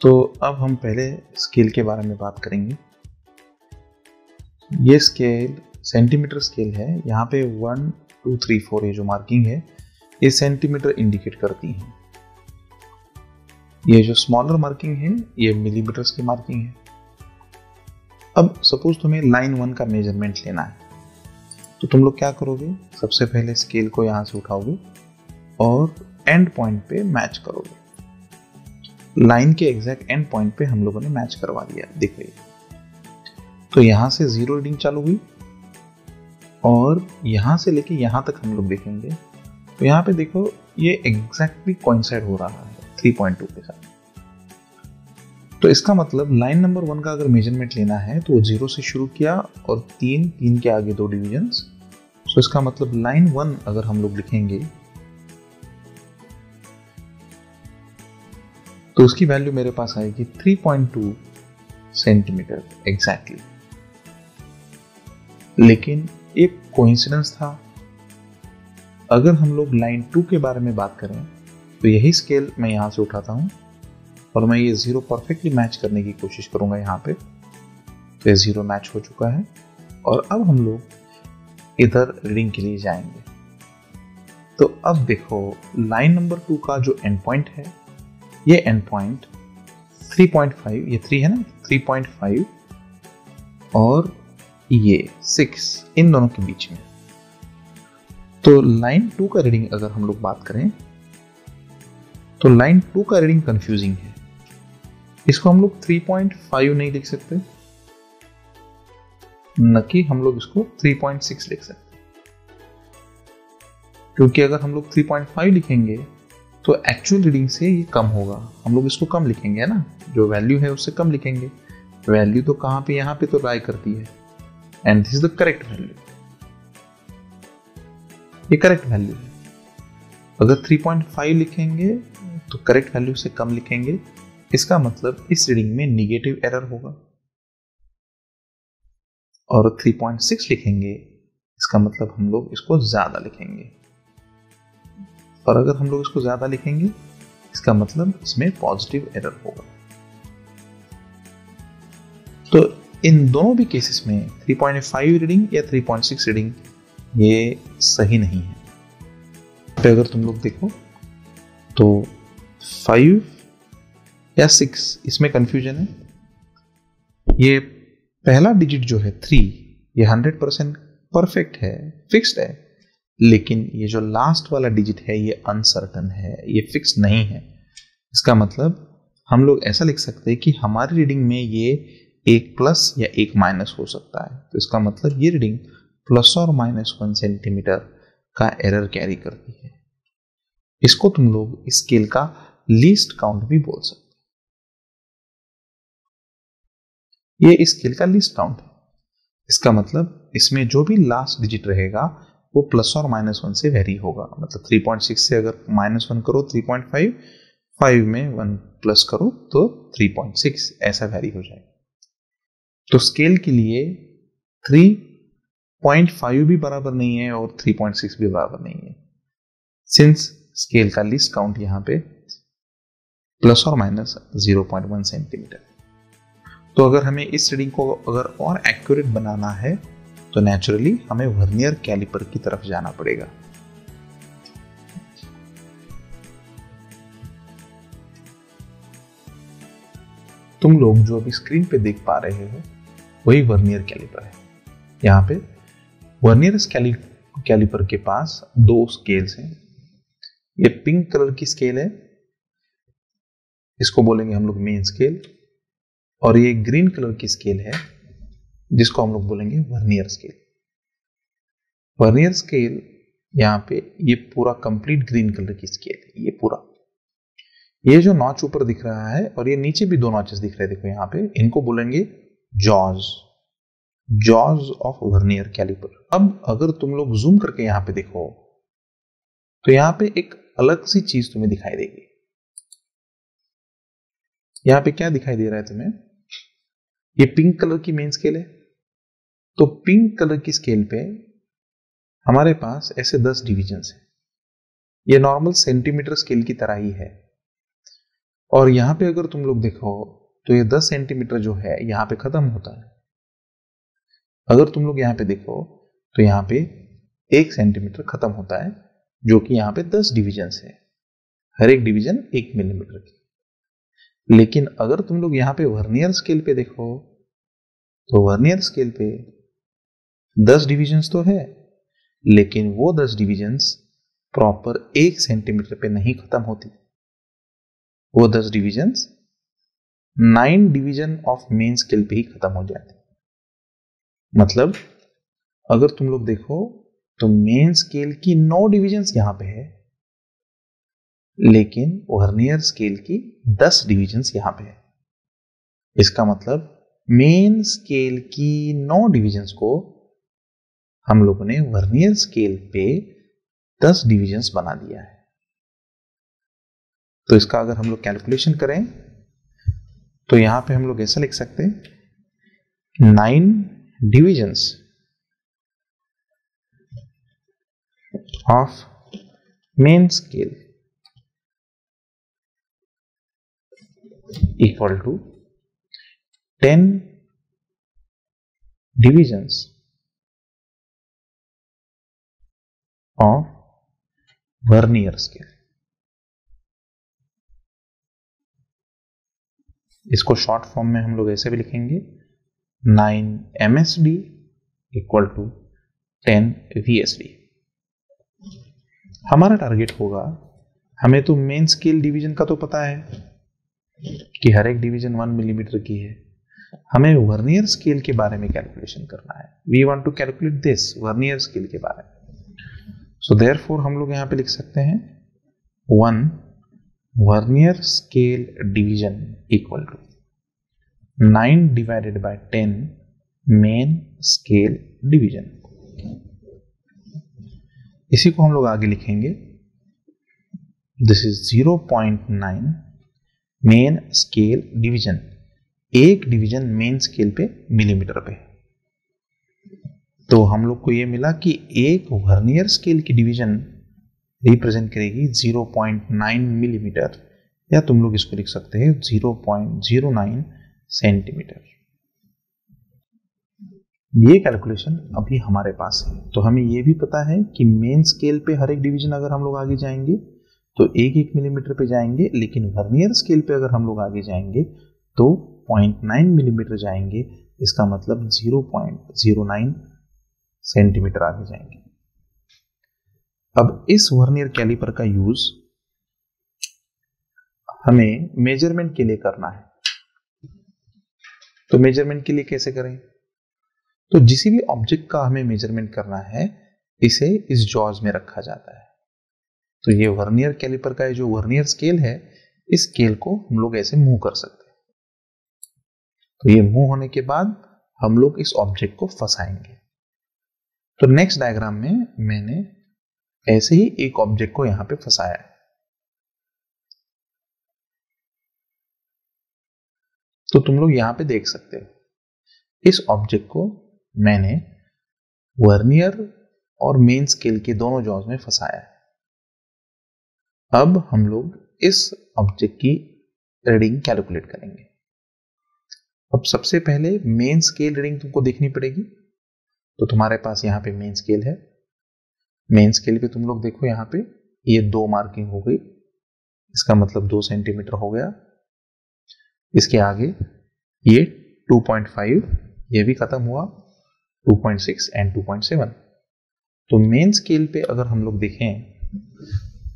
तो अब हम पहले स्केल के बारे में बात करेंगे। ये स्केल सेंटीमीटर स्केल है। यहाँ पे 1 2 3 4 ये जो मार्किंग है ये सेंटीमीटर इंडिकेट करती है। ये जो स्मॉलर मार्किंग है ये मिलीमीटर्स की मार्किंग है। अब सपोज तुम्हें लाइन 1 का मेजरमेंट लेना है तो तुम लोग क्या करोगे, सबसे पहले स्केल को यहाँ से उठाओगे और एंड पॉइंट पे मैच करोगे। लाइन के एग्जैक्ट एंड पॉइंट पे हम लोगों ने मैच करवा दिया, दिख रही है। तो यहां से 0 रीडिंग चालू हुई और यहां से लेके यहां तक हम लोग देखेंगे तो यहां पे देखो ये एग्जैक्टली कोइंसाइड हो रहा है 3.2 के साथ। तो इसका मतलब लाइन नंबर 1 का अगर मेजरमेंट लेना है तो वो 0 से शुरू किया और 3 के आगे 2 डिविजन्स। तो इसका मतलब लाइन 1 अगर हम लोग लिखेंगे तो उसकी वैल्यू मेरे पास आएगी 3.2 सेंटीमीटर एग्जैक्टली। लेकिन एक कोइंसिडेंस था। अगर हम लोग लाइन 2 के बारे में बात करें तो यही स्केल मैं यहां से उठाता हूं और मैं ये 0 परफेक्टली मैच करने की कोशिश करूंगा यहाँ पे। तो ये 0 मैच हो चुका है और अब हम लोग इधर रीडिंग के लिए जाएंगे। तो अब देखो लाइन नंबर 2 का जो एंड पॉइंट है ये एंड पॉइंट 3.5, ये 3 है ना, 3.5 और ये 6 इन दोनों के बीच में। तो लाइन 2 का रीडिंग अगर हम लोग बात करें तो लाइन 2 का रीडिंग कंफ्यूजिंग है। इसको हम लोग 3.5 नहीं लिख सकते, न कि हम लोग इसको 3.6 लिख सकते, क्योंकि अगर हम लोग 3.5 लिखेंगे तो एक्चुअल रीडिंग से ये कम होगा। हम लोग इसको कम लिखेंगे, है ना, जो वैल्यू है उससे कम लिखेंगे। वैल्यू तो कहाँ पे, यहाँ पे तो राय करती है and this is the correct value. ये करेक्ट वैल्यू है। अगर 3.5 लिखेंगे तो करेक्ट वैल्यू से कम लिखेंगे। इसका मतलब इस रीडिंग में निगेटिव एरर होगा। और 3.6 लिखेंगे इसका मतलब हम लोग इसको ज्यादा लिखेंगे। और अगर हम लोग इसको ज्यादा लिखेंगे इसका मतलब इसमें पॉजिटिव एरर होगा। तो इन दोनों भी केसेस में 3.5 रीडिंग या 3.6 रीडिंग ये सही नहीं है। तो अगर तुम लोग देखो तो 5 या 6 इसमें कंफ्यूजन है। ये पहला डिजिट जो है 3 ये 100% परफेक्ट है, फिक्स्ड है। लेकिन ये जो लास्ट वाला डिजिट है ये अनसर्टन है, ये फिक्स नहीं है। इसका मतलब हम लोग ऐसा लिख सकते हैं कि हमारी रीडिंग में ये एक प्लस या एक माइनस हो सकता है। तो इसका मतलब ये रीडिंग प्लस और -1 सेंटीमीटर का एरर कैरी करती है। इसको तुम लोग स्केल का लीस्ट काउंट भी बोल सकते हैं। ये स्केल का लीस्ट काउंट है। इसका मतलब इसमें जो भी लास्ट डिजिट रहेगा वो प्लस और -1 से वेरी होगा। मतलब 3.6 से अगर -1 करो 3.5, 5 में 1 प्लस करो तो 3.6 ऐसा वेरी हो जाएगा। तो स्केल के लिए 3.5 भी बराबर नहीं है और 3.6 भी बराबर नहीं है, सिंस स्केल का लीस्ट काउंट यहाँ पे प्लस और -0.1 सेंटीमीटर। तो अगर हमें इस रीडिंग को अगर और एक्यूरेट बनाना है तो नेचुरली हमें वर्नियर कैलिपर की तरफ जाना पड़ेगा। तुम लोग जो अभी स्क्रीन पे देख पा रहे हो वही वर्नियर कैलिपर है। यहाँ पे वर्नियर कैलिपर के पास 2 स्केल्स हैं। ये पिंक कलर की स्केल है, इसको बोलेंगे हम लोग मेन स्केल, और ये ग्रीन कलर की स्केल है जिसको हम लोग बोलेंगे वर्नियर स्केल। वर्नियर स्केल यहाँ पे ये पूरा कंप्लीट ग्रीन कलर की स्केल है। ये पूरा, ये जो नॉच ऊपर दिख रहा है और ये नीचे भी 2 नॉचेस दिख रहे हैं, देखो यहाँ पे, इनको बोलेंगे जॉज ऑफ वर्नियर कैलिपर। अब अगर तुम लोग जूम करके यहाँ पे देखो तो यहाँ पे एक अलग सी चीज तुम्हें दिखाई देगी। यहाँ पे क्या दिखाई दे रहा है तुम्हें? ये पिंक कलर की मेन स्केल है। तो पिंक कलर की स्केल पे हमारे पास ऐसे 10 डिविजन्स हैं। ये नॉर्मल सेंटीमीटर स्केल की तरह ही है। और यहां पे अगर तुम लोग देखो तो ये 10 सेंटीमीटर जो है यहां पे खत्म होता है। अगर तुम लोग यहां पे देखो तो यहां पे 1 सेंटीमीटर खत्म होता है, जो कि यहां पे 10 डिविजन है, हर एक डिवीजन 1 मिलीमीटर की। लेकिन अगर तुम लोग यहां पे वर्नियर स्केल पे देखो तो वर्नियर स्केल पे 10 डिविजन्स तो है, लेकिन वो 10 डिविजन्स प्रॉपर 1 सेंटीमीटर पे नहीं खत्म होती। वो 10 divisions 9 division of main scale पे ही खत्म हो जाती। मतलब अगर तुम लोग देखो तो मेन स्केल की 9 डिविजन्स यहां पे है, लेकिन वर्नियर स्केल की 10 डिविजन्स यहां पे है। इसका मतलब मेन स्केल की 9 डिविजन्स को हम लोगों ने वर्नियर स्केल पे 10 डिविजन्स बना दिया है। तो इसका अगर हम लोग कैलकुलेशन करें तो यहां पे हम लोग ऐसा लिख सकते हैं 9 divisions of main scale equal to 10 divisions of vernier scale. इसको शॉर्ट फॉर्म में हम लोग ऐसे भी लिखेंगे 9 MSD इक्वल टू 10 VSD। हमारा टारगेट होगा, हमें तो मेन स्केल डिवीजन का तो पता है कि हर एक डिवीजन 1 मिलीमीटर की है। हमें वर्नियर स्केल के बारे में कैलकुलेशन करना है। We want to calculate this vernier scale के बारे में। सो देयरफॉर हम लोग यहां पे लिख सकते हैं 1 vernier scale division equal to 9 divided by 10 main scale division. इसी को हम लोग आगे लिखेंगे, this is 0.9 main scale division. एक डिवीजन मेन स्केल पे मिलीमीटर पे। तो हम लोग को ये मिला कि एक वर्नियर स्केल की डिवीजन रिप्रेजेंट करेगी 0.9 मिलीमीटर, या तुम लोग इसको लिख सकते हैं 0.09 सेंटीमीटर। ये कैलकुलेशन अभी हमारे पास है। तो हमें ये भी पता है कि मेन स्केल पे हर एक डिवीजन अगर हम लोग आगे जाएंगे तो 1-1 मिलीमीटर पे जाएंगे, लेकिन वर्नियर स्केल पे अगर हम लोग आगे जाएंगे तो 0.9 मिलीमीटर जाएंगे। इसका मतलब 0.09 सेंटीमीटर आगे जाएंगे। अब इस वर्नियर कैलिपर का यूज हमें मेजरमेंट के लिए करना है। तो मेजरमेंट के लिए कैसे करें? तो जिसी भी ऑब्जेक्ट का हमें मेजरमेंट करना है, इसे इस जॉज में रखा जाता है। तो ये वर्नियर कैलिपर का जो वर्नियर स्केल है, इस स्केल को हम लोग ऐसे मूव कर सकते हैं। तो ये मूव होने के बाद हम लोग इस ऑब्जेक्ट को फंसाएंगे। तो नेक्स्ट डायग्राम में मैंने ऐसे ही एक ऑब्जेक्ट को यहां पे फंसाया है। तो तुम लोग यहां पे देख सकते हो, इस ऑब्जेक्ट को मैंने वर्नियर और मेन स्केल के दोनों जॉज में फंसाया है। अब हम लोग इस ऑब्जेक्ट की रीडिंग कैलकुलेट करेंगे। अब सबसे पहले मेन स्केल रीडिंग तुमको देखनी पड़ेगी। तो तुम्हारे पास यहां पे मेन स्केल है। मेन स्केल पे तुम लोग देखो, यहां पे ये 2 मार्किंग हो गई, इसका मतलब 2 सेंटीमीटर हो गया। इसके आगे ये 2.5, ये भी खत्म हुआ, 2.6 एंड 2.7। तो मेन स्केल पे अगर हम लोग देखें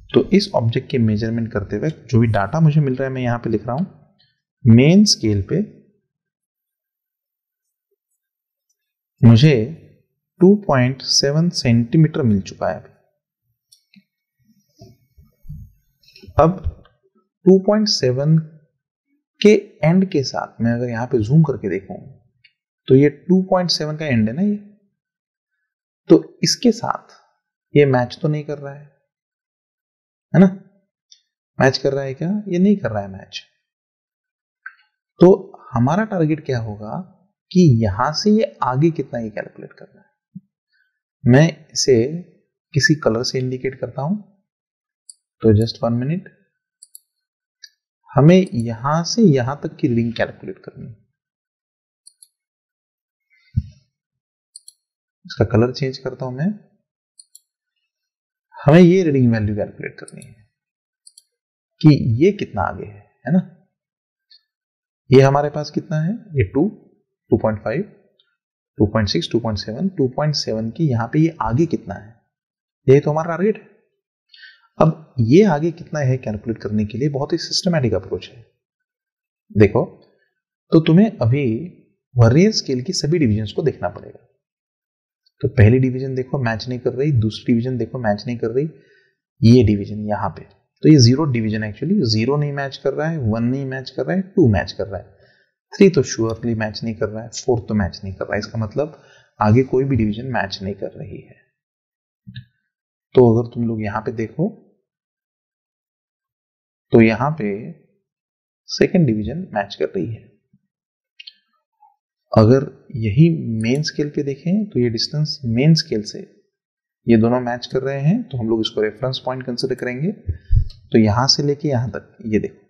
तो इस ऑब्जेक्ट के मेजरमेंट करते हुए जो भी डाटा मुझे मिल रहा है मैं यहां पे लिख रहा हूं। मेन स्केल पे मुझे 2.7 सेंटीमीटर मिल चुका है। अब 2.7 के एंड के साथ मैं अगर यहां पे जूम करके देखूं तो ये 2.7 का एंड है ना, ये तो इसके साथ ये मैच तो नहीं कर रहा है ना? मैच कर रहा है क्या? ये नहीं कर रहा है मैच। तो हमारा टारगेट क्या होगा कि यहां से ये आगे कितना ये कैलकुलेट करना है। मैं इसे किसी कलर से इंडिकेट करता हूं। तो जस्ट 1 मिनट, हमें यहां से यहां तक की रीडिंग कैलकुलेट करनी है। इसका कलर चेंज करता हूं मैं। हमें ये रीडिंग वैल्यू कैलकुलेट करनी है कि ये कितना आगे है ना। ये हमारे पास कितना है, ये 2, 2.5, 2.6, 2.7, 2.7 की यहां पे ये आगे कितना है, ये तो हमारा टारगेट है। अब ये आगे कितना है कैलकुलेट करने के लिए बहुत ही सिस्टमैटिक अप्रोच है। देखो, तो तुम्हें अभी वर्नियर स्केल की सभी डिविजन्स को देखना पड़ेगा। तो पहली डिवीजन देखो मैच नहीं कर रही, दूसरी डिवीजन देखो मैच नहीं कर रही, ये डिवीजन यहाँ पे, तो ये 0 डिवीजन एक्चुअली 0 नहीं मैच कर रहा है, 1 नहीं मैच कर रहा है, 2 मैच कर रहा है, 3 तो श्योरली मैच नहीं कर रहा है, 4 तो मैच नहीं कर रहा है। इसका मतलब आगे कोई भी डिवीजन मैच नहीं कर रही है। तो अगर तुम लोग यहाँ पे देखो तो यहाँ पे सेकेंड डिवीजन मैच कर रही है। अगर यही मेन स्केल पे देखें तो ये डिस्टेंस मेन स्केल से ये दोनों मैच कर रहे हैं, तो हम लोग इसको रेफरेंस पॉइंट कंसिडर करेंगे। तो यहां से लेके यहां तक ये देखो,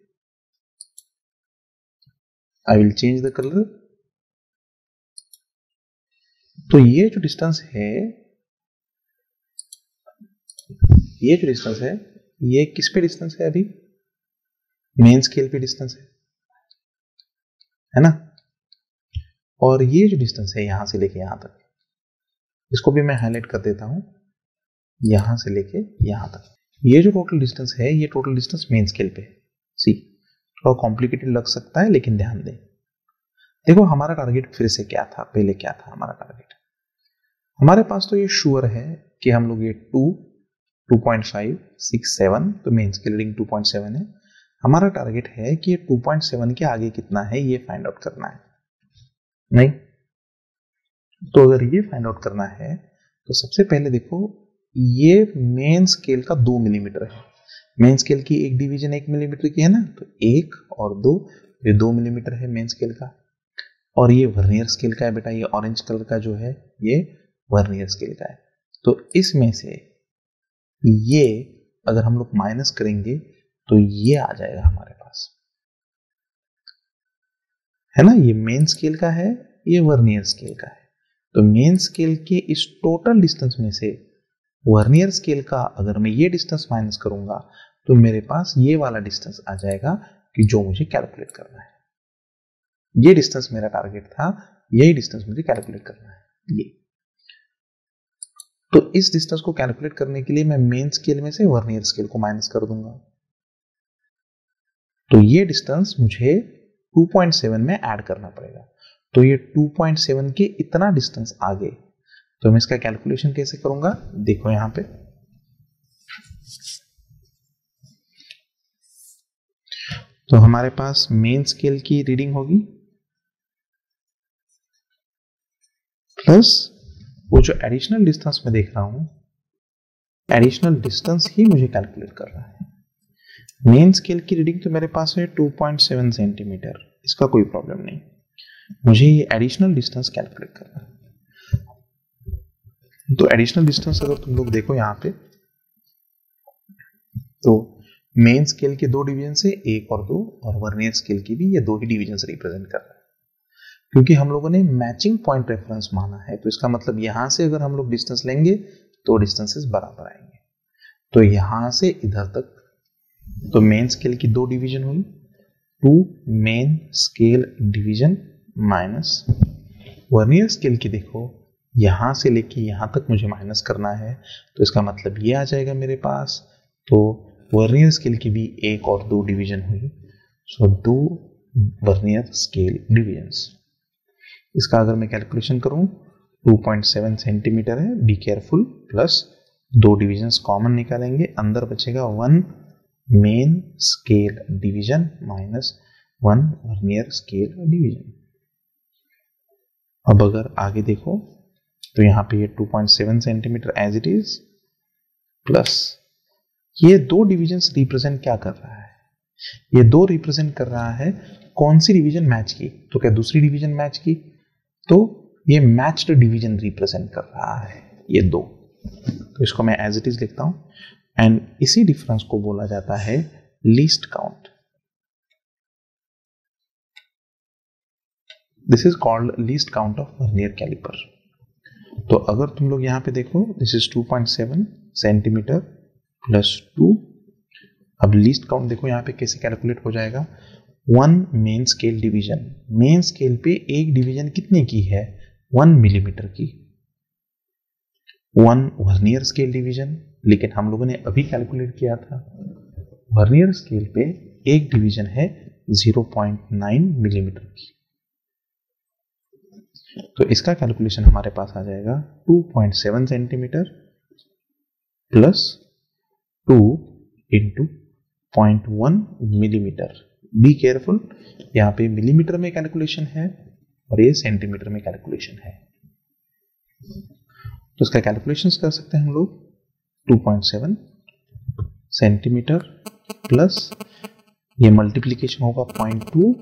I will change the colour. तो ये जो डिस्टेंस है, ये जो डिस्टेंस है ये किस पे डिस्टेंस है, अभी मेन स्केल पे डिस्टेंस है ना। और ये जो डिस्टेंस है यहां से लेके यहां तक, इसको भी मैं हाईलाइट कर देता हूं, यहां से लेके यहां तक ये जो टोटल डिस्टेंस है, ये टोटल डिस्टेंस मेन स्केल पे है। सी, थोड़ा कॉम्प्लिकेटेड लग सकता है लेकिन ध्यान दें। देखो हमारा टारगेट फिर से क्या था, पहले क्या था हमारा टारगेट। हमारे पास तो ये श्योर है कि हम लोग ये 2, 2.5, 6, 7, तो मेन स्केल रीडिंग 2.7 है। हमारा टारगेट है कि ये 2.7 के आगे कितना है ये फाइंड आउट करना है। नहीं, तो अगर ये फाइंड आउट करना है तो सबसे पहले देखो, ये मेन स्केल का 2 मिलीमीटर है। मेन स्केल की एक डिवीजन 1 मिलीमीटर की है ना, तो 1 और 2, ये 2 मिलीमीटर है मेन स्केल का। और ये वर्नियर स्केल का है बेटा, ये ऑरेंज कलर का जो है ये वर्नियर स्केल का है। तो इसमें से ये अगर हम लोग माइनस करेंगे तो ये आ जाएगा हमारे पास, है ना। ये मेन स्केल का है, ये वर्नियर स्केल का है। तो मेन स्केल के इस टोटल डिस्टेंस में से वर्नियर स्केल का अगर मैं ये डिस्टेंस माइनस करूंगा तो मेरे पास ये वाला डिस्टेंस आ जाएगा कि जो मुझे कैलकुलेट करना है। ये डिस्टेंस मेरा टारगेट था, यही डिस्टेंस मुझे कैलकुलेट करना है ये। तो इस डिस्टेंस को कैलकुलेट करने के लिए मैं मेन स्केल में से वर्नियर स्केल को माइनस कर दूंगा। तो ये डिस्टेंस मुझे 2.7 में ऐड करना पड़ेगा। तो ये 2.7 के इतना डिस्टेंस आगे, तो मैं इसका कैलकुलेशन कैसे करूंगा, देखो यहां पे। तो हमारे पास मेन स्केल की रीडिंग होगी प्लस वो जो एडिशनल डिस्टेंस मैं देख रहा हूं, एडिशनल डिस्टेंस ही मुझे कैलकुलेट कर रहा है। मेन स्केल की रीडिंग तो मेरे पास है 2.7 सेंटीमीटर, इसका कोई प्रॉब्लम नहीं, मुझे ये एडिशनल डिस्टेंस कैलकुलेट करना है। तो एडिशनल डिस्टेंस अगर तुम लोग देखो यहाँ पे, तो मेन स्केल के 2 डिवीजन से 1 और 2, और वर्नियर स्केल की भी ये 2 ही डिवीजन रिप्रेजेंट कर रहा है। क्योंकि हम लोगों ने मैचिंग पॉइंट रेफरेंस माना है, तो इसका मतलब यहां से अगर हम लोग डिस्टेंस लेंगे तो डिस्टेंसेस बराबर आएंगे। तो यहां से इधर तक, तो मेन स्केल की 2 डिवीजन हुई, 2 main scale division minus vernier scale की, देखो यहां से लेके यहां तक मुझे माइनस करना है, तो इसका मतलब ये आ जाएगा मेरे पास। तो वर्नियर स्केल की भी 1 और 2 डिवीजन हुई, सो 2 वर्नियर स्केल डिवीजन्स। इसका अगर मैं कैलकुलेशन करूं 2.7 सेंटीमीटर है, be careful, plus 2 divisions common निकालेंगे, अंदर बचेगा 1 main scale division minus 1 vernier scale division. अब अगर आगे देखो तो यहाँ पे ये 2.7 centimetre as it is, plus ये 2 डिविजन्स रिप्रेजेंट क्या कर रहा है, ये 2 रिप्रेजेंट कर रहा है कौन सी डिवीजन मैच की, तो क्या दूसरी डिवीजन मैच की, तो ये मैच्ड डिवीजन रिप्रेजेंट कर रहा है ये 2। तो इसको मैं एज इट इज लिखता हूं, एंड इसी डिफरेंस को बोला जाता है least count. This is called least count of vernier caliper. तो अगर तुम लोग यहाँ पे देखो, दिस इज 2.7 सेंटीमीटर प्लस 2। अब लीस्ट काउंट देखो यहाँ पे कैसे कैलकुलेट हो जाएगा। 1 main scale division, main scale पे एक डिवीजन कितने की है, 1 मिलीमीटर की। 1 वर्नियर स्केल डिवीजन, लेकिन हम लोगों ने अभी कैलकुलेट किया था वर्नियर स्केल पे एक डिवीजन है 0.9 मिलीमीटर की। तो इसका कैलकुलेशन हमारे पास आ जाएगा 2.7 centimetre plus 2 into 0.1 millimetre. Be careful, यहाँ पे मिलीमीटर में कैलकुलेशन है और ये सेंटीमीटर में कैलकुलेशन है। तो इसका कैलकुलेशंस कर सकते हैं हम लोग। 2.7 सेंटीमीटर प्लस ये मल्टीप्लीकेशन होगा 0.2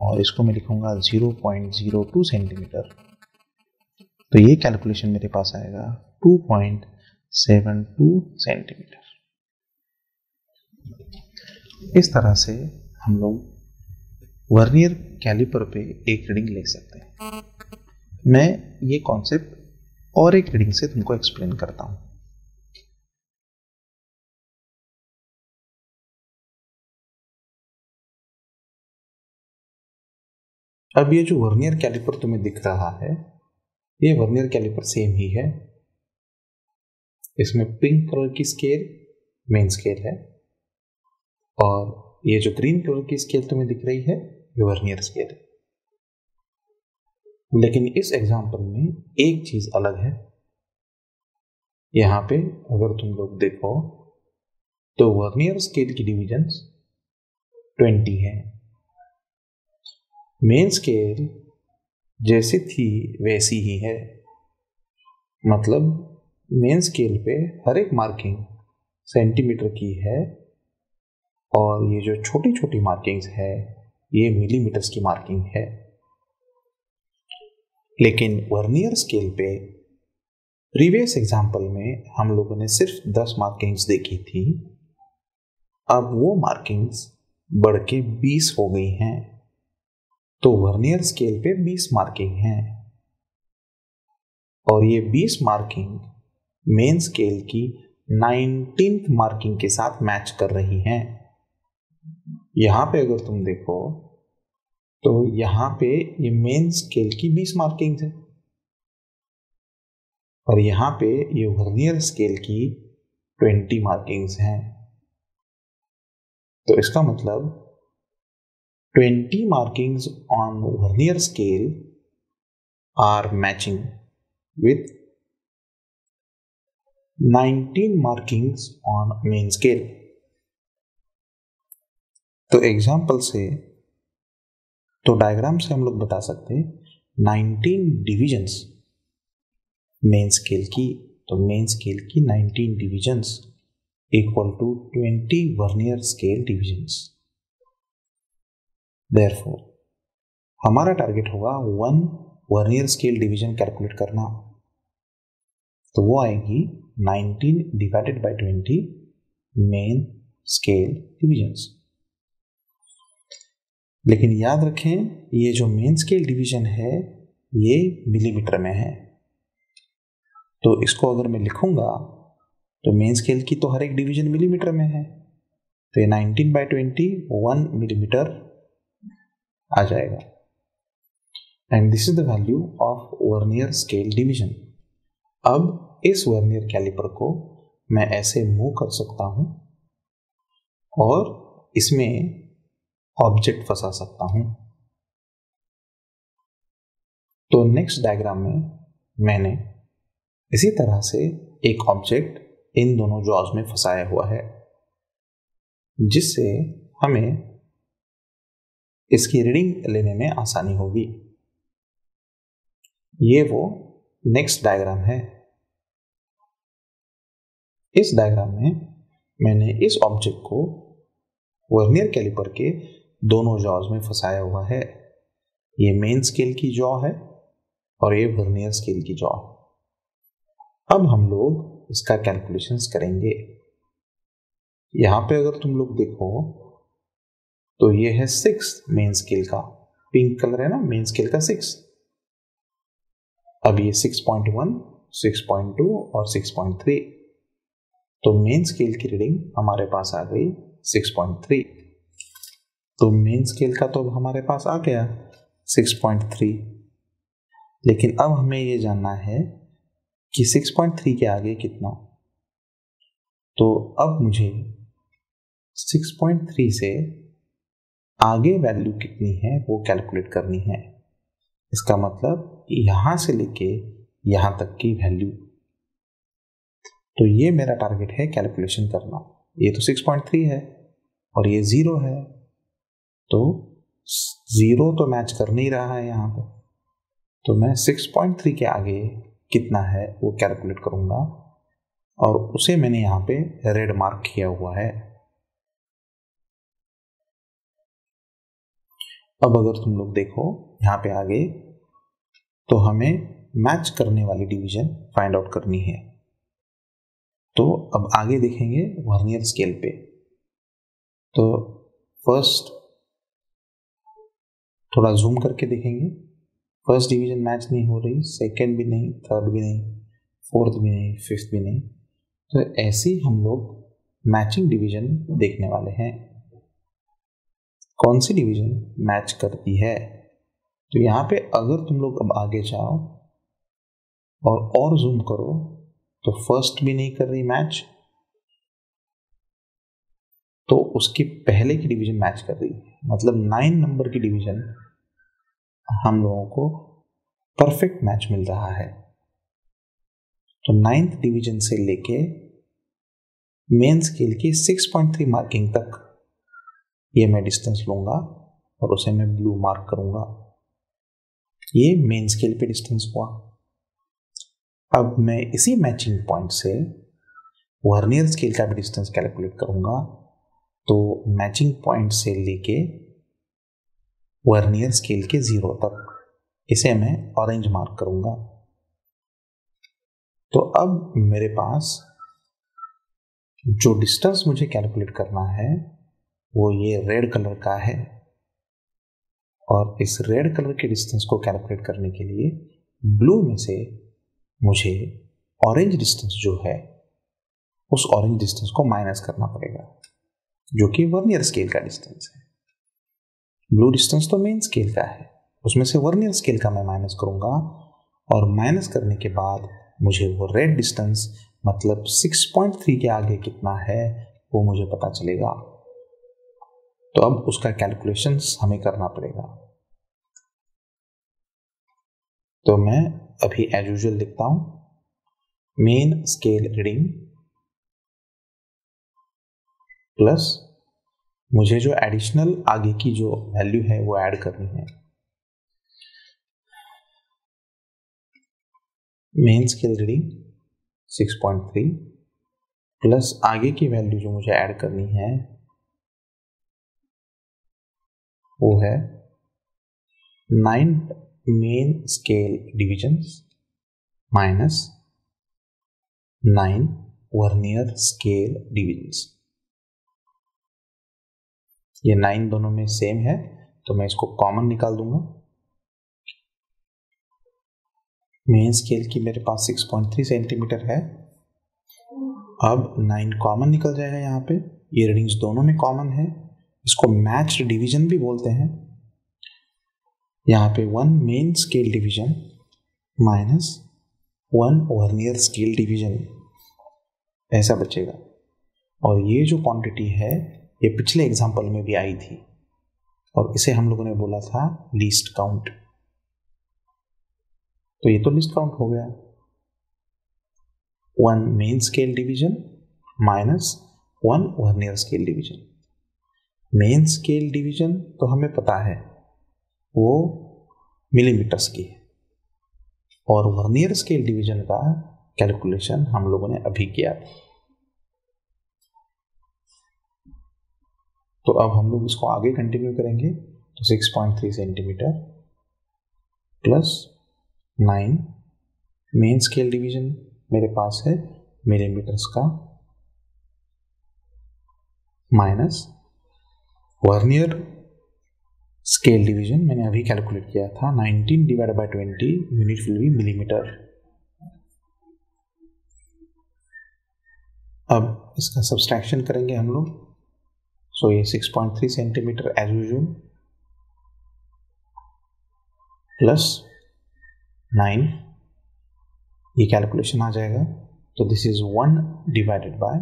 और इसको मैं लिखूंगा 0.02 सेंटीमीटर। तो ये कैलकुलेशन मेरे पास आएगा 2.72 सेंटीमीटर। इस तरह से हम लोग वर्नियर कैलिपर पे एक रीडिंग ले सकते हैं। मैं ये कॉन्सेप्ट और एक रीडिंग से तुमको एक्सप्लेन करता हूं। अब ये जो वर्नियर कैलिपर तुम्हें दिख रहा है, ये वर्नियर कैलिपर सेम ही है। इसमें पिंक कलर की स्केल मेन स्केल है और ये जो ग्रीन कलर की स्केल तुम्हें दिख रही है ये वर्नियर स्केल है। लेकिन इस एग्जांपल में एक चीज अलग है। यहां पे अगर तुम लोग देखो तो वर्नियर स्केल की डिविजन्स 20 है। मेन स्केल जैसी थी वैसी ही है, मतलब मेन स्केल पे हर एक मार्किंग सेंटीमीटर की है और ये जो छोटी छोटी मार्किंग्स है ये मिलीमीटर्स की मार्किंग है। लेकिन वर्नियर स्केल पे प्रीवियस एग्जाम्पल में हम लोगों ने सिर्फ 10 मार्किंग्स देखी थी, अब वो मार्किंग्स बढ़ के 20 हो गई हैं। तो वर्नियर स्केल पे 20 मार्किंग हैं और ये 20 मार्किंग मेन स्केल की 19th मार्किंग के साथ मैच कर रही हैं। यहां पे अगर तुम देखो तो यहां पे ये मेन स्केल की 20 मार्किंग्स है और यहां पे ये वर्नियर स्केल की 20 मार्किंग्स हैं। तो इसका मतलब 20 markings on vernier scale are matching with 19 markings on main scale। तो एग्जाम्पल से, तो डायग्राम से हम लोग बता सकते हैं 19 डिविजन्स मेन स्केल की, तो मेन स्केल की 19 divisions equal to 20 vernier scale divisions. Therefore, हमारा टारगेट होगा 1 वर्नियर स्केल डिवीजन कैलकुलेट करना। तो वो आएगी 19 divided by 20 main scale divisions. लेकिन याद रखें ये जो मेन स्केल डिवीजन है ये मिलीमीटर में है। तो इसको अगर मैं लिखूंगा तो मेन स्केल की तो हर एक डिवीजन मिलीमीटर में है, तो ये 19 बाय 20 1 मिलीमीटर आ जाएगा। And this is the value of vernier scale division. अब इस वर्नियर कैलिपर को मैं ऐसे मूव कर सकता हूं और इसमें ऑब्जेक्ट फंसा सकता हूं। तो नेक्स्ट डायग्राम में मैंने इसी तरह से एक ऑब्जेक्ट इन दोनों जॉज में फंसाया हुआ है, जिससे हमें इसकी रीडिंग लेने में आसानी होगी। ये वो नेक्स्ट डायग्राम है। इस डायग्राम में मैंने इस ऑब्जेक्ट को वर्नियर कैलिपर के दोनों जॉज में फंसाया हुआ है। ये मेन स्केल की जॉ है और ये वर्नियर स्केल की जॉ। अब हम लोग इसका कैलकुलेशंस करेंगे। यहां पे अगर तुम लोग देखो तो ये है 6th मेन स्केल का पिंक कलर है ना मेन स्केल का 6। अब ये 6.1, 6.2 और 6.3, तो मेन स्केल की रीडिंग हमारे पास आ गई 6.3। तो मेन स्केल का तो अब हमारे पास आ गया 6.3, लेकिन अब हमें ये जानना है कि 6.3 के आगे कितना। तो अब मुझे 6.3 से आगे वैल्यू कितनी है वो कैलकुलेट करनी है। इसका मतलब यहां से लेके यहां तक की वैल्यू। तो ये मेरा टारगेट है कैलकुलेशन करना। ये तो 6.3 है और ये 0 है, तो 0 तो मैच कर नहीं रहा है यहाँ पे। तो मैं 6.3 के आगे कितना है वो कैलकुलेट करूंगा और उसे मैंने यहाँ पे रेड मार्क किया हुआ है। अब अगर तुम लोग देखो यहाँ पे आगे, तो हमें मैच करने वाली डिवीजन फाइंड आउट करनी है। तो अब आगे देखेंगे वर्नियर स्केल पे। तो फर्स्ट थोड़ा जूम करके देखेंगे। फर्स्ट डिवीजन मैच नहीं हो रही, सेकंड भी नहीं, थर्ड भी नहीं, फोर्थ भी नहीं, फिफ्थ भी नहीं। तो ऐसे ही हम लोग मैचिंग डिवीजन देखने वाले हैं। कौन सी डिवीजन मैच करती है? तो यहाँ पे अगर तुम लोग अब आगे जाओ और जूम करो, तो फर्स्ट भी नहीं कर रही मैच, तो उसके पहले की डिवीजन मैच कर रही है। मतलब 9 नंबर की डिवीजन हम लोगों को परफेक्ट मैच मिल रहा है। तो 9th डिवीजन से लेके मेन स्केल की 6.3 मार्किंग तक ये मैं डिस्टेंस लूंगा और उसे मैं ब्लू मार्क करूंगा। ये मेन स्केल पे डिस्टेंस हुआ। अब मैं इसी मैचिंग पॉइंट से वर्नियर स्केल का भी डिस्टेंस कैलकुलेट करूंगा। तो मैचिंग पॉइंट से लेके वर्नियर स्केल के 0 तक इसे मैं ऑरेंज मार्क करूंगा। तो अब मेरे पास जो डिस्टेंस मुझे कैलकुलेट करना है वो ये रेड कलर का है, और इस रेड कलर के डिस्टेंस को कैलकुलेट करने के लिए ब्लू में से मुझे ऑरेंज डिस्टेंस जो है उस ऑरेंज डिस्टेंस को माइनस करना पड़ेगा, जो कि वर्नियर स्केल का डिस्टेंस है। ब्लू डिस्टेंस तो मेन स्केल का है, उसमें से वर्नियर स्केल का मैं माइनस करूंगा, और माइनस करने के बाद मुझे वो रेड डिस्टेंस मतलब 6.3 के आगे कितना है वो मुझे पता चलेगा। तो अब उसका कैलकुलेशंस हमें करना पड़ेगा। तो मैं अभी एज यूजुअल लिखता हूं, मेन स्केल रीडिंग प्लस मुझे जो एडिशनल आगे की जो वैल्यू है वो ऐड करनी है। मेन स्केल रीडिंग 6.3 प्लस आगे की वैल्यू जो मुझे ऐड करनी है वो है 9 main scale divisions minus 9 vernier scale divisions. ये 9 दोनों में सेम है, तो मैं इसको कॉमन निकाल दूंगा। मेन स्केल की मेरे पास 6.3 सेंटीमीटर है। अब 9 कॉमन निकल जाएगा यहाँ पे। ये रीडिंग्स दोनों में कॉमन है, इसको मैच्ड डिवीजन भी बोलते हैं। यहाँ पे 1 main scale division minus 1 vernier scale division ऐसा बचेगा। और ये जो क्वांटिटी है ये पिछले एग्जाम्पल में भी आई थी, और इसे हम लोगों ने बोला था लीस्ट काउंट। तो ये तो लिस्ट काउंट हो गया। 1 main scale division minus 1 vernier scale division. Main scale division तो हमें पता है वो मिलीमीटर्स की है, और वर्नियर स्केल डिवीजन का कैलकुलेशन हम लोगों ने अभी किया था। तो अब हम लोग इसको आगे कंटिन्यू करेंगे। तो 6.3 centimetre plus 9 main scale division मेरे पास है मिलीमीटर्स का, माइनस वर्नियर स्केल डिवीजन मैंने अभी कैलकुलेट किया था, 19 divided by 20 unit will be millimetre. अब इसका सब्सट्रैक्शन करेंगे हम लोग। सो ये 6.3 सेंटीमीटर एज यूजुअल प्लस 9, ये कैलकुलेशन आ जाएगा। तो दिस इज 1 डिवाइडेड बाय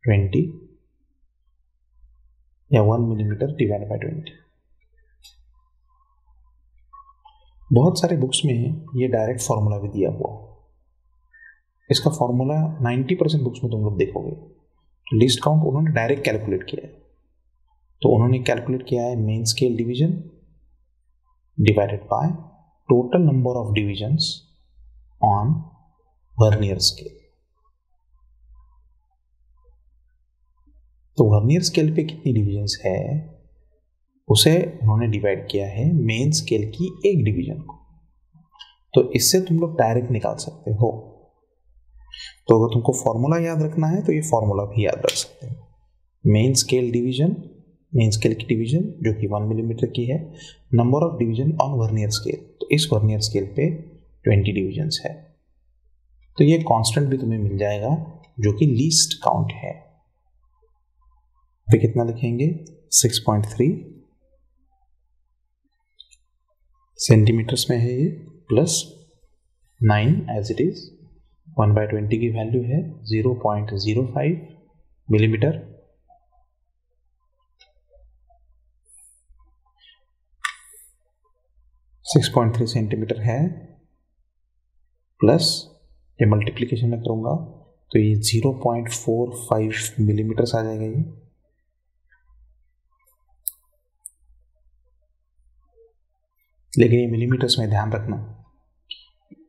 20 या 1 मिलीमीटर डिवाइडेड बाय 20। बहुत सारे बुक्स में ये डायरेक्ट फॉर्मूला भी दिया हुआ। इसका फॉर्मूला 90% बुक्स में तुम लोग देखोगे तो लीस्ट काउंट उन्होंने डायरेक्ट कैलकुलेट किया है। तो उन्होंने कैलकुलेट किया है main scale division divided by total number of divisions on vernier scale. तो वर्नियर स्केल पे कितनी डिविजन्स है उसे उन्होंने डिवाइड किया है मेन स्केल की एक डिवीजन को। तो इससे तुम लोग डायरेक्ट निकाल सकते हो। तो अगर तुमको फॉर्मूला याद रखना है तो ये फॉर्मूला भी याद रख सकते हो। Main scale division, main scale की डिवीजन जो कि 1 मिलीमीटर की है, number of division on vernier scale, तो इस वर्नियर स्केल पे 20 डिविजन्स है। तो ये कांस्टेंट भी तुम्हें मिल जाएगा जो कि लीस्ट काउंट है। पे कितना लिखेंगे 6.3 सेंटीमीटर्स में है ये, प्लस 9 एज इट इज, 1/20 की वैल्यू है 0.05 मिलीमीटर। .3 सेंटीमीटर है, प्लस ये मल्टीप्लीकेशन में करूंगा तो ये 0.45 मिलीमीटर आ जाएगा ये। लेकिन ये मिलीमीटर्स में ध्यान रखना,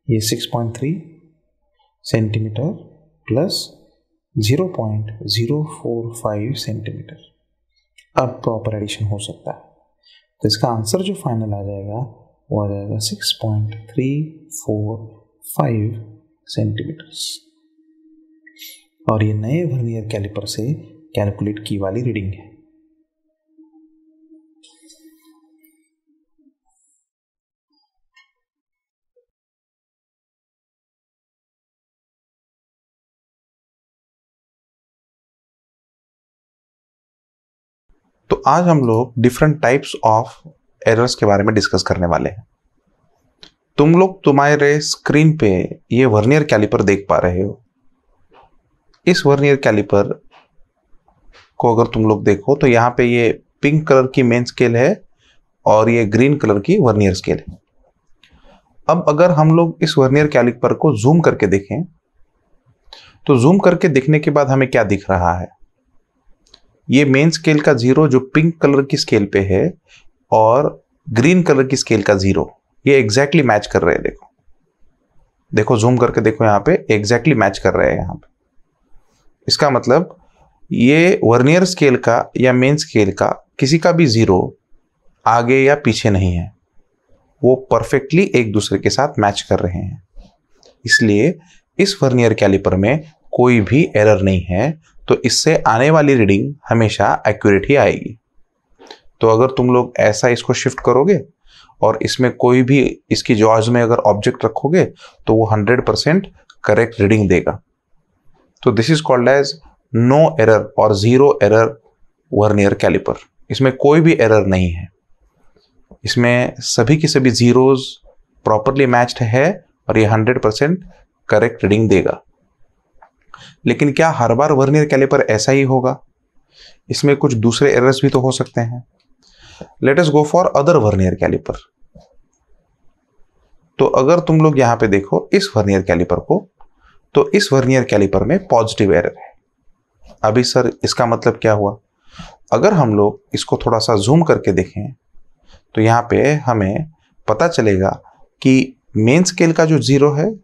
ये 6.3 सेंटीमीटर प्लस 0.045 सेंटीमीटर। अब प्रॉपर एडिशन हो सकता है। तो इसका आंसर जो फाइनल आ जाएगा वो आ जाएगा 6.345 सेंटीमीटर्स। और ये नए वर्नियर कैलिपर से कैलकुलेट की वाली रीडिंग है। तो आज हम लोग डिफरेंट टाइप्स ऑफ एरर्स के बारे में डिस्कस करने वाले हैं। तुम लोग तुम्हारे स्क्रीन पे ये वर्नियर कैलिपर देख पा रहे हो। इस वर्नियर कैलिपर को अगर तुम लोग देखो तो यहाँ पे ये पिंक कलर की मेन स्केल है और ये ग्रीन कलर की वर्नियर स्केल है। अब अगर हम लोग इस वर्नियर कैलिपर को जूम करके देखें तो जूम करके देखने के बाद हमें क्या दिख रहा है, ये मेन स्केल का 0 जो पिंक कलर की स्केल पे है और ग्रीन कलर की स्केल का 0 ये एग्जैक्टली मैच कर रहे हैं। देखो देखो जूम करके देखो, यहाँ पे एग्जैक्टली मैच कर रहे हैं यहाँ पे। इसका मतलब ये वर्नियर स्केल का या मेन स्केल का किसी का भी 0 आगे या पीछे नहीं है, वो परफेक्टली एक दूसरे के साथ मैच कर रहे हैं। इसलिए इस वर्नियर कैलिपर में कोई भी एरर नहीं है, तो इससे आने वाली रीडिंग हमेशा एक्यूरेट ही आएगी। तो अगर तुम लोग ऐसा इसको शिफ्ट करोगे और इसमें कोई भी इसकी जॉज में अगर ऑब्जेक्ट रखोगे तो वो 100% करेक्ट रीडिंग देगा। तो this is called as no error और 0 एरर वर्नियर कैलिपर। इसमें कोई भी एरर नहीं है, इसमें सभी के सभी जीरोज प्रॉपरली मैच्ड है और ये 100% करेक्ट रीडिंग देगा। लेकिन क्या हर बार वर्नियर कैलिपर ऐसा ही होगा? इसमें कुछ दूसरे एरर्स भी तो हो सकते हैं। Let us go for other vernier caliper. तो अगर तुम लोग यहां पे देखो इस वर्नियर कैलिपर को, तो इस वर्नियर कैलिपर में पॉजिटिव एरर है। अभी सर इसका मतलब क्या हुआ? अगर हम लोग इसको थोड़ा सा जूम करके देखें तो यहाँ पे हमें पता चलेगा कि मेन स्केल का जो 0 है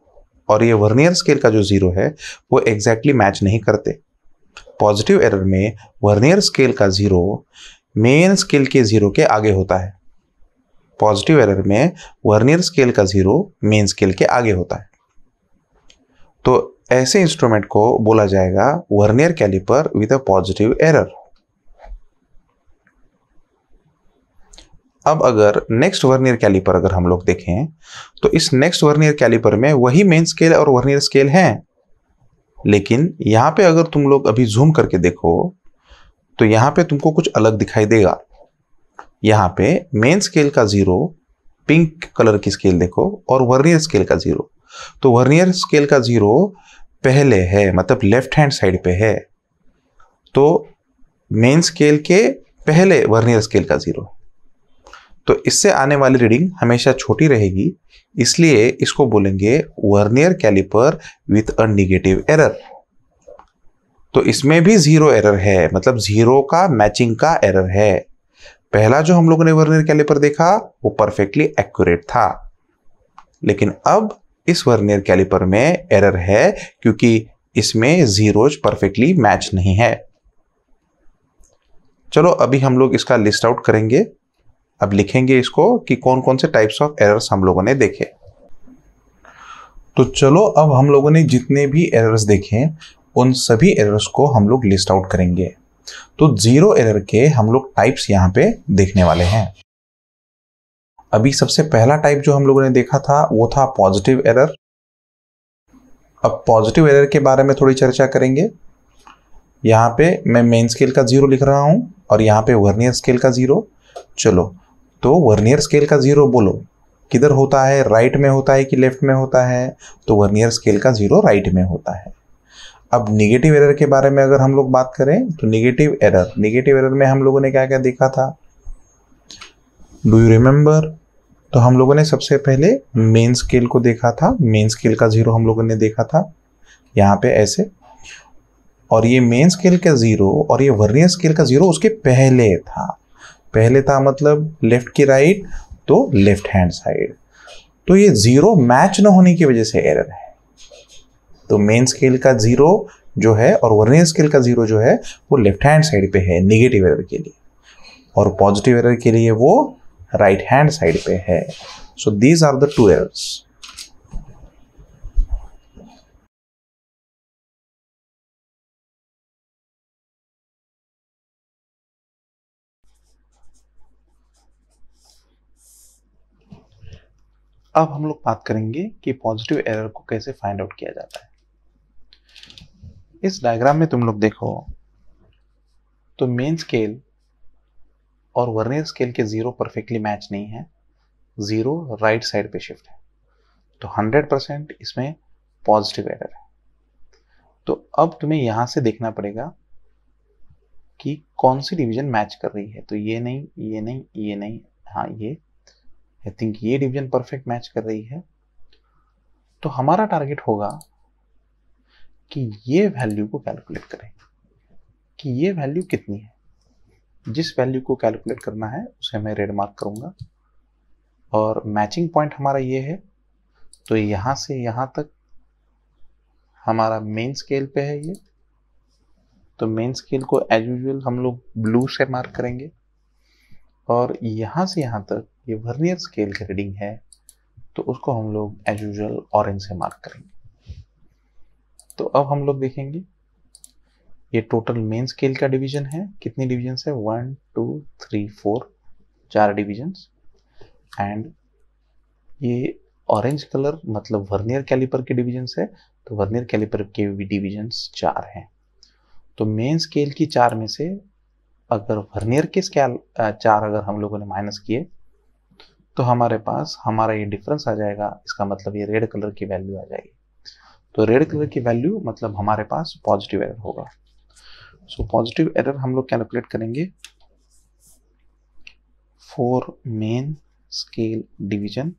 और ये वर्नियर स्केल का जो 0 है वो एग्जैक्टली मैच नहीं करते। पॉजिटिव एरर में वर्नियर स्केल का 0 मेन स्केल के 0 के आगे होता है। पॉजिटिव एरर में वर्नियर स्केल का 0 मेन स्केल के आगे होता है। तो ऐसे इंस्ट्रूमेंट को बोला जाएगा vernier caliper with a positive error. अब अगर नेक्स्ट वर्नियर कैलिपर अगर हम लोग देखें तो इस नेक्स्ट वर्नियर कैलिपर में वही मेन स्केल और वर्नियर स्केल हैं, लेकिन यहां पे अगर तुम लोग अभी जूम करके देखो तो यहां पे तुमको कुछ अलग दिखाई देगा। यहां पे मेन स्केल का 0, पिंक कलर की स्केल देखो, और वर्नियर स्केल का 0। तो वर्नियर स्केल का 0 पहले है, मतलब लेफ्ट हैंड साइड पे है, तो मेन स्केल के पहले वर्नियर स्केल का 0। तो इससे आने वाली रीडिंग हमेशा छोटी रहेगी, इसलिए इसको बोलेंगे vernier caliper with a negative error. तो इसमें भी 0 एरर है, मतलब 0 का मैचिंग का एरर है। पहला जो हम लोगों ने वर्नियर कैलिपर देखा वो परफेक्टली एक्यूरेट था, लेकिन अब इस वर्नियर कैलिपर में एरर है क्योंकि इसमें जीरोज परफेक्टली मैच नहीं है। चलो अभी हम लोग इसका लिस्ट आउट करेंगे। अब लिखेंगे इसको कि कौन कौन से टाइप्स ऑफ एरर्स हम लोगों ने देखे। तो चलो अब हम लोगों ने जितने भी एरर्स देखे उन सभी एरर्स को हम लोग लिस्ट आउट करेंगे। तो 0 एरर के हम लोग टाइप्स यहां पे देखने वाले हैं। अभी सबसे पहला टाइप जो हम लोगों ने देखा था वो था पॉजिटिव एरर। अब पॉजिटिव एरर के बारे में थोड़ी चर्चा करेंगे। यहाँ पे मैं मेन स्केल का 0 लिख रहा हूं और यहाँ पे वर्नियर स्केल का 0। चलो, तो वर्नियर स्केल का 0 बोलो किधर होता है, राइट में होता है कि लेफ्ट में होता है? तो वर्नियर स्केल का 0 राइट में होता है। अब निगेटिव एरर के बारे में अगर हम लोग बात करें तो निगेटिव एरर में हम लोगों ने क्या क्या देखा था, डू यू रिमेंबर? तो हम लोगों ने सबसे पहले मेन स्केल को देखा था, मेन स्केल का 0 हम लोगों ने देखा था यहाँ पे ऐसे, और ये मेन स्केल का 0 और ये वर्नियर स्केल का 0 उसके पहले था मतलब लेफ्ट की राइट, तो लेफ्ट हैंड साइड। तो ये 0 मैच न होने की वजह से एरर है। तो मेन स्केल का 0 जो है और वर्नियर स्केल का 0 जो है वो लेफ्ट हैंड साइड पे है निगेटिव एरर के लिए, और पॉजिटिव एरर के लिए वो राइट हैंड साइड पे है। So these are the 2 errors. अब हम लोग बात करेंगे कि पॉजिटिव एरर को कैसे फाइंड आउट किया जाता है। इस डायग्राम में तुम लोग देखो तो मेन स्केल और वर्नियर स्केल के 0 परफेक्टली मैच नहीं है, 0 राइट साइड पे शिफ्ट है, तो 100% इसमें पॉजिटिव एरर है। तो अब तुम्हें यहां से देखना पड़ेगा कि कौन सी डिवीजन मैच कर रही है। तो ये नहीं, ये नहीं, ये नहीं, हाँ ये, आई थिंक ये डिवीजन परफेक्ट मैच कर रही है। तो हमारा टारगेट होगा कि ये वैल्यू को कैलकुलेट करें कि ये वैल्यू कितनी है। जिस वैल्यू को कैलकुलेट करना है उसे मैं रेड मार्क करूंगा, और मैचिंग पॉइंट हमारा ये है। तो यहां से यहां तक हमारा मेन स्केल पे है ये, तो मेन स्केल को एज यूजुअल हम लोग ब्लू से मार्क करेंगे, और यहां से यहां तक ये वर्नियर स्केल की रीडिंग है तो उसको हम लोग एज यूजुअल ऑरेंज से मार्क करेंगे। तो अब हम लोग देखेंगे ये टोटल मेन स्केल का डिवीजन है, कितनी डिवीजन है, 1 2 3 4, 4 डिवीजन। एंड ये ऑरेंज कलर मतलब वर्नियर कैलिपर के डिवीजन है, तो वर्नियर कैलिपर के भी डिवीजन 4 हैं। तो मेन स्केल की 4 में से अगर वर्नियर के स्केल 4 अगर हम लोगों ने माइनस किए तो हमारे पास हमारा ये डिफरेंस आ जाएगा। इसका मतलब ये रेड कलर की वैल्यू आ जाएगी। तो रेड कलर की वैल्यू मतलब हमारे पास पॉजिटिव एरर होगा। सो पॉजिटिव एरर हम लोग कैलकुलेट करेंगे 4 main scale division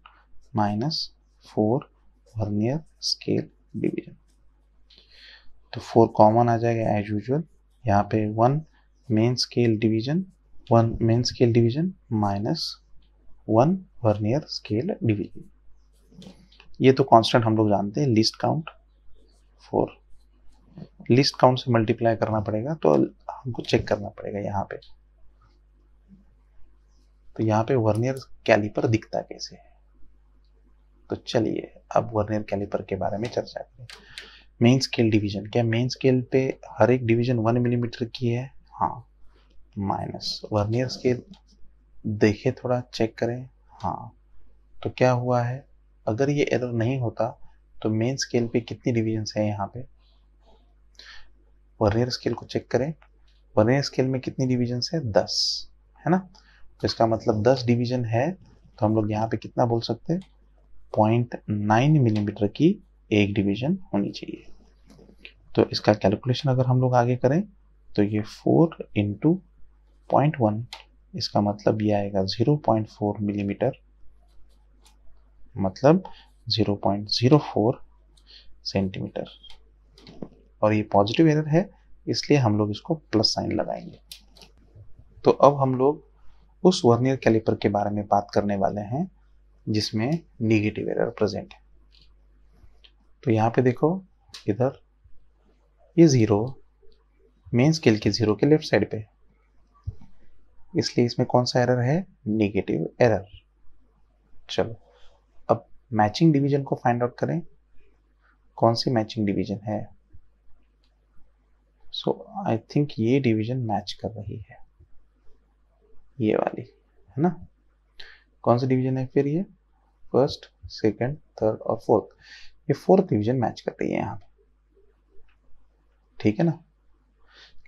minus 4 vernier scale division. तो 4 कॉमन आ जाएगा एज यूजुअल, यहाँ पे 1 main scale division minus 1 vernier scale division. ये तो कांस्टेंट हम लोग जानते हैं, लीस्ट काउंट 4, लीस्ट काउंट से मल्टीप्लाई करना पड़ेगा, तो हमको चेक करना पड़ेगा यहाँ पे। तो यहाँ पे वर्नियर कैलिपर दिखता कैसे है। तो चलिए अब वर्नियर कैलिपर के बारे में चर्चा करें। मेन स्केल डिवीजन, क्या मेन स्केल पे हर एक डिवीजन 1 मिलीमीटर की है? हाँ। माइनस वर्नियर स्केल देखें, थोड़ा चेक करें। हाँ, तो क्या हुआ है, अगर ये एरर नहीं होता तो मेन स्केल पे कितनी डिविजन्स है यहाँ पे, वर्नियर स्केल को चेक करें। वर्नियर स्केल में कितनी डिविजन्स है, 10 है ना। तो इसका मतलब 10 डिवीजन है, तो हम लोग यहाँ पे कितना बोल सकते हैं, 0.9 मिलीमीटर की एक डिवीजन होनी चाहिए। तो इसका कैलकुलेशन अगर हम लोग आगे करें तो ये 4 इंटू 0.1, इसका मतलब ये आएगा 0.4 मिलीमीटर, मतलब 0.04 सेंटीमीटर। और ये पॉजिटिव एरर है, इसलिए हम लोग इसको प्लस साइन लगाएंगे। तो अब हम लोग उस वर्नियर कैलिपर के बारे में बात करने वाले हैं जिसमें नेगेटिव एरर प्रेजेंट है। तो यहाँ पे देखो, इधर ये 0 मेन स्केल के 0 के लेफ्ट साइड पे, इसलिए इसमें कौन सा एरर है, नेगेटिव एरर। चलो अब मैचिंग डिवीजन को फाइंड आउट करें, कौन सी मैचिंग डिवीजन है। सो आई थिंक ये डिवीजन मैच कर रही है, ये वाली है ना। कौन सी डिवीजन है फिर, ये फर्स्ट, सेकंड, थर्ड और फोर्थ, ये फोर्थ डिवीजन मैच कर रही है यहाँ पे, ठीक है ना।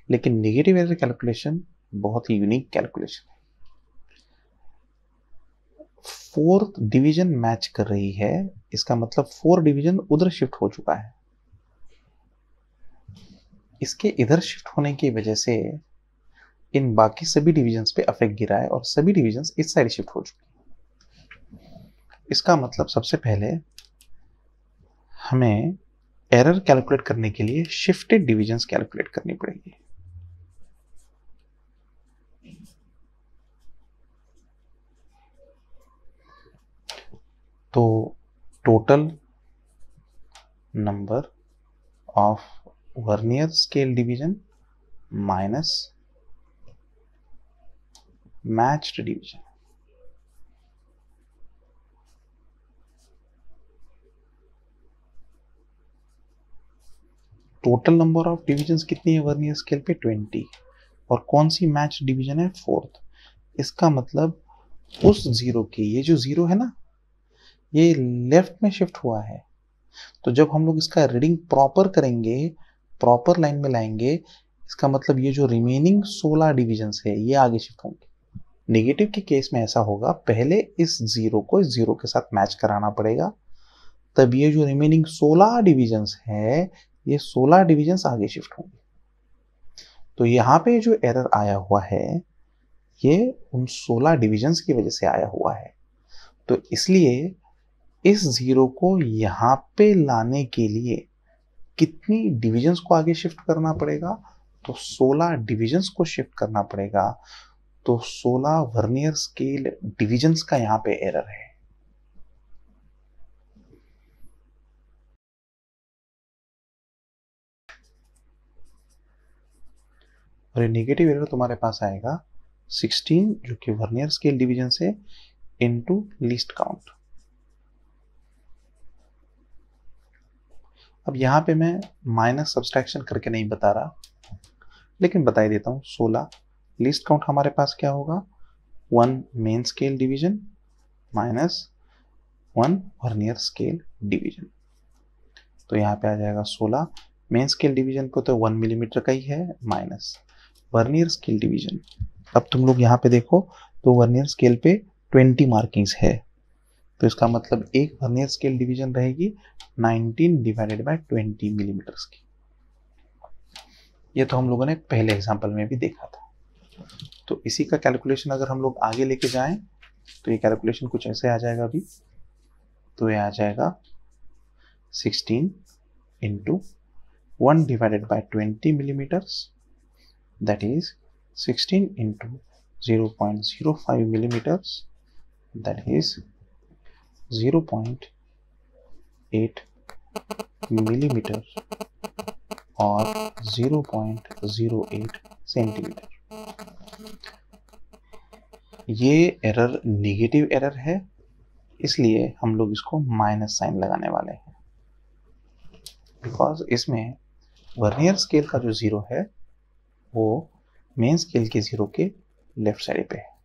लेकिन नेगेटिव एरर कैलकुलेशन बहुत ही यूनिक कैलकुलेशन है। फोर्थ डिवीजन मैच कर रही है, इसका मतलब 4 डिवीजन उधर शिफ्ट हो चुका है। इसके इधर शिफ्ट होने की वजह से इन बाकी सभी डिवीजन्स पे अफेक्ट गिरा है और सभी डिवीजन्स इस साइड शिफ्ट हो चुके हैं। इसका मतलब सबसे पहले हमें एरर कैलकुलेट करने के लिए शिफ्टेड डिवीजन्स कैलकुलेट करनी पड़ेगी। तो total number of vernier scale division minus matched division, total number of divisions कितनी है वर्नियर स्केल पे, 20, और कौन सी मैच डिवीजन है, 4th। इसका मतलब उस 0 के, ये जो 0 है ना, ये लेफ्ट में शिफ्ट हुआ है। तो जब हम लोग इसका रीडिंग प्रॉपर करेंगे, प्रॉपर लाइन में लाएंगे, इसका मतलब ये जो रिमेनिंग 16 डिविजन्स है ये आगे शिफ्ट होंगे। नेगेटिव के केस में ऐसा होगा, पहले इस 0 को इस 0 के साथ मैच कराना पड़ेगा, तब ये जो रिमेनिंग 16 डिविजन्स है, ये 16 डिविजन्स आगे शिफ्ट होंगे। तो यहाँ पे जो एरर आया हुआ है, ये उन 16 डिविजन्स की वजह से आया हुआ है। तो इसलिए इस 0 को यहाँ पे लाने के लिए कितनी डिविजन्स को आगे शिफ्ट करना पड़ेगा, तो 16 डिविजन्स को शिफ्ट करना पड़ेगा। तो 16 वर्नियर स्केल डिविजन्स का यहाँ पे एरर है। और ये नेगेटिव एरर तुम्हारे पास आएगा 16, जो कि वर्नियर स्केल डिवीजन से, इनटू लीस्ट काउंट। अब यहाँ पे मैं माइनस सब्सट्रैक्शन करके नहीं बता रहा, लेकिन बता ही देता हूँ। 16 लीस्ट काउंट हमारे पास क्या होगा, 1 main scale division minus 1 vernier scale division. तो यहाँ पे आ जाएगा 16 मेन स्केल डिवीजन को तो 1 मिलीमीटर का ही है, माइनस वर्नियर स्केल डिवीजन। अब तुम लोग यहाँ पे देखो तो वर्नियर स्केल पे 20 मार्किंग्स है, तो इसका मतलब एक वर्नियर स्केल डिवीजन रहेगी 19 डिवाइडेड बाय 20 मिलीमीटर्स की। ये तो हम लोगों ने पहले एग्जाम्पल में भी देखा था। तो इसी का कैलकुलेशन अगर हम लोग आगे लेके जाएं तो ये कैलकुलेशन कुछ ऐसे आ जाएगा अभी। तो ये आ जाएगा 16 into 1 divided by 20 millimetres, that is 16 into 0.05 millimeters, that is 0.8 millimeter और 0.08 सेंटीमीटर। ये एरर नेगेटिव एरर है, इसलिए हम लोग इसको माइनस साइन लगाने वाले हैं, बिकॉज इसमें वर्नियर स्केल का जो 0 है वो मेन स्केल के 0 के लेफ्ट साइड पे है।